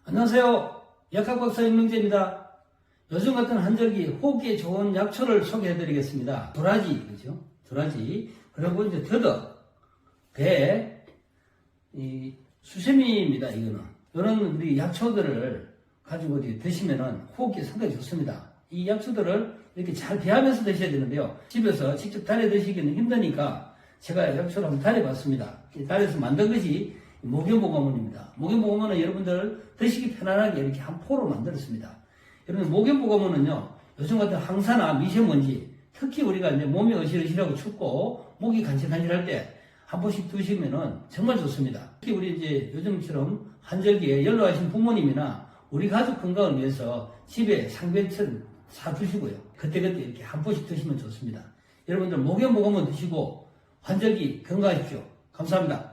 안녕하세요. 약학박사 임명재입니다. 요즘 같은 한절기 호흡기에 좋은 약초를 소개해드리겠습니다. 도라지, 그죠? 도라지. 그리고 이제 더덕, 배, 수세미입니다. 이거는. 이런 우리 약초들을 가지고 드시면은 호흡기에 상당히 좋습니다. 이 약초들을 이렇게 잘 배하면서 드셔야 되는데요. 집에서 직접 달여 드시기는 힘드니까 제가 약초를 한번 달여봤습니다. 달여서 만든 것이 목연보감원입니다. 목연보감원은 여러분들 드시기 편안하게 이렇게 한 포로 만들었습니다. 여러분 목연보감원은요, 요즘 같은 황사나 미세먼지, 특히 우리가 이제 몸이 어실어실하고 춥고 목이 간질간질할 때 한 번씩 드시면은 정말 좋습니다. 특히 우리 이제 요즘처럼 한절기에 연로하신 부모님이나 우리 가족 건강을 위해서 집에 상변처럼 사두시고요. 그때그때 이렇게 한 번씩 드시면 좋습니다. 여러분들 목연보감원 드시고 한절기 건강하십시오. 감사합니다.